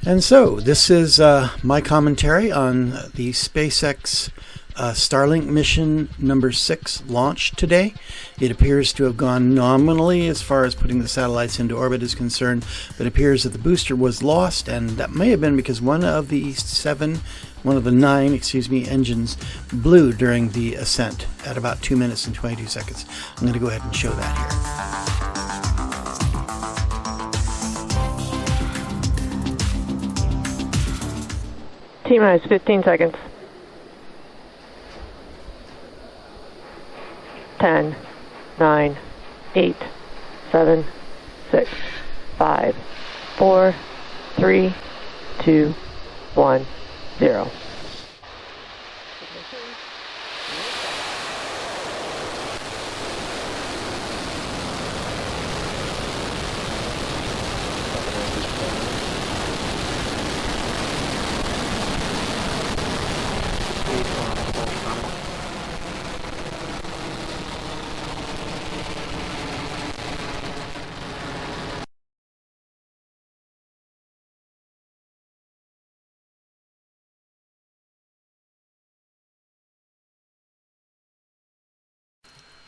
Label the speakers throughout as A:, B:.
A: And so, this is my commentary on the SpaceX Starlink mission number 6 launch today. It appears to have gone nominally as far as putting the satellites into orbit is concerned, but it appears that the booster was lost, and that may have been because one of the nine engines blew during the ascent at about 2 minutes and 22 seconds. I'm going to go ahead and show that here.
B: T-minus 15 seconds. 10, 9, 8, 7, 6, 5, 4, 3, 2, 1, 0.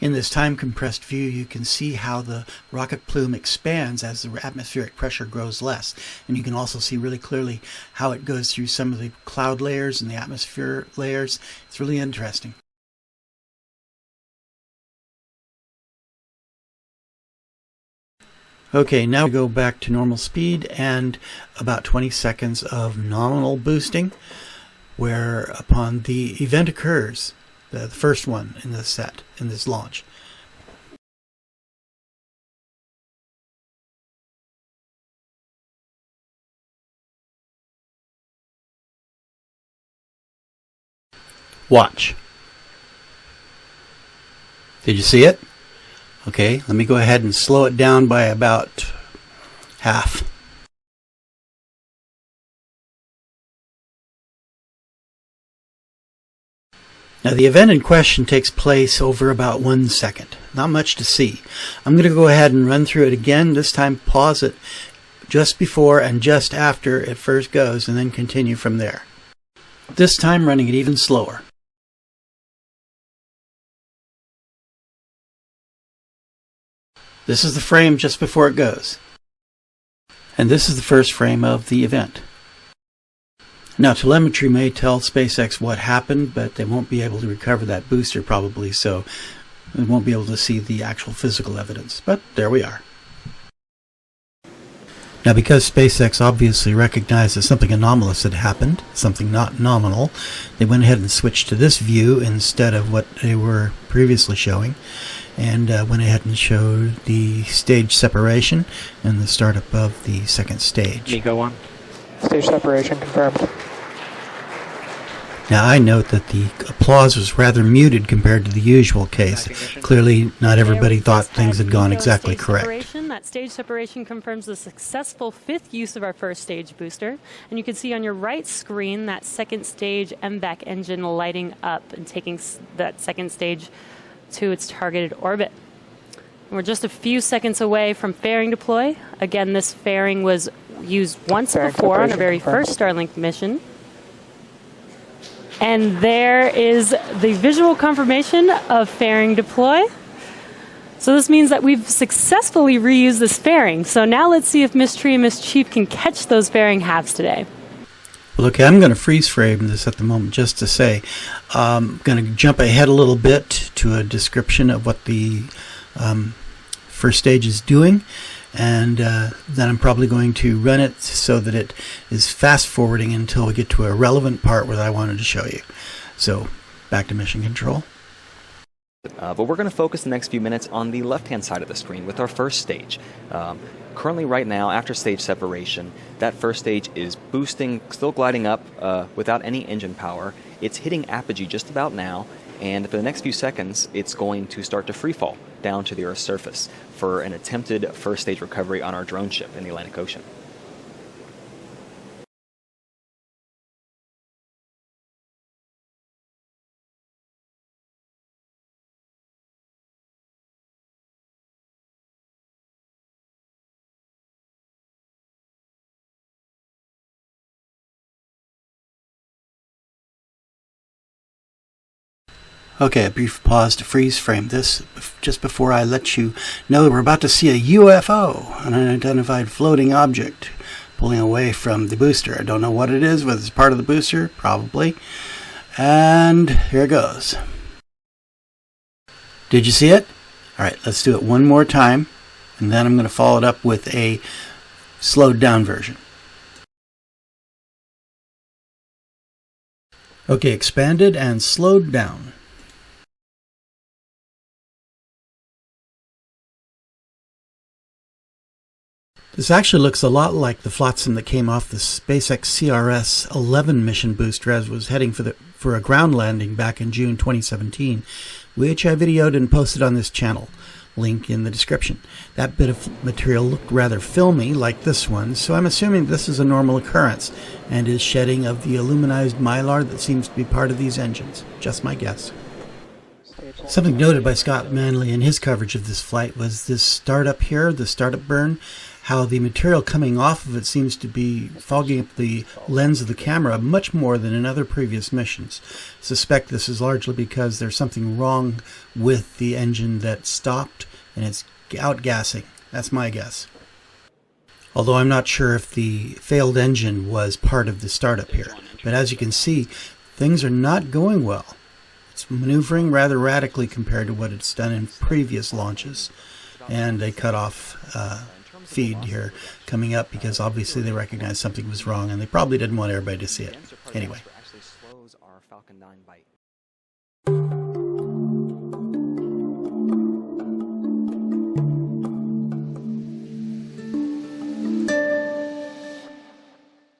A: In this time-compressed view, you can see how the rocket plume expands as the atmospheric pressure grows less. And you can also see really clearly how it goes through some of the cloud layers and the atmosphere layers. It's really interesting. Okay, now we go back to normal speed and about 20 seconds of nominal boosting, where upon the event occurs, the first one in this set, in this launch. Watch. Did you see it? Okay, let me go ahead and slow it down by about half. Now the event in question takes place over about 1 second. Not much to see. I'm going to go ahead and run through it again. This time pause it just before and just after it first goes and then continue from there. This time running it even slower. This is the frame just before it goes. And this is the first frame of the event. Now, telemetry may tell SpaceX what happened, but they won't be able to recover that booster probably, so they won't be able to see the actual physical evidence. But there we are. Now, because SpaceX obviously recognized that something anomalous had happened, something not nominal, they went ahead and switched to this view instead of what they were previously showing, and went ahead and showed the stage separation and the startup of the second stage.
C: MECO 1.
B: Stage separation confirmed.
A: Now I note that the applause was rather muted compared to the usual case. Clearly not everybody thought things had gone exactly correct.
D: That stage separation confirms the successful 5th use of our first stage booster. And you can see on your right screen that second stage MVAC engine lighting up and taking that second stage to its targeted orbit. We're just a few seconds away from fairing deploy. Again, this fairing was used once before on our very first Starlink mission. And there is the visual confirmation of fairing deploy. So this means that we've successfully reused this fairing. So now let's see if Miss Tree and Miss Chief can catch those fairing halves today.
A: Well, okay, I'm going to freeze frame this at the moment just to say. I'm going to jump ahead a little bit to a description of what the first stage is doing. And then I'm probably going to run it so that it is fast forwarding until we get to a relevant part where I wanted to show you. So back to mission control.
C: But we're going to focus the next few minutes on the left-hand side of the screen with our first stage. Currently, right now, after stage separation, that first stage is boosting, still gliding up without any engine power. It's hitting apogee just about now, and for the next few seconds, it's going to start to free fall down to the Earth's surface for an attempted first stage recovery on our drone ship in the Atlantic Ocean.
A: Okay, a brief pause to freeze frame this just before I let you know that we're about to see a UFO, an unidentified floating object, pulling away from the booster. I don't know what it is, whether it's part of the booster, probably. And here it goes. Did you see it? All right, let's do it one more time, and then I'm going to follow it up with a slowed down version. Okay, expanded and slowed down. This actually looks a lot like the flotsam that came off the SpaceX CRS-11 mission booster as it was heading for a ground landing back in June 2017, which I videoed and posted on this channel. Link in the description. That bit of material looked rather filmy like this one, so I'm assuming this is a normal occurrence and is shedding of the aluminized mylar that seems to be part of these engines. Just my guess. Something noted by Scott Manley in his coverage of this flight was this startup here, the startup burn, how the material coming off of it seems to be fogging up the lens of the camera much more than in other previous missions. Suspect this is largely because there's something wrong with the engine that stopped and it's outgassing. That's my guess. Although I'm not sure if the failed engine was part of the startup here. But as you can see, things are not going well. It's maneuvering rather radically compared to what it's done in previous launches. And they cut off feed here coming up because obviously they recognized something was wrong and they probably didn't want everybody to see it. Anyway.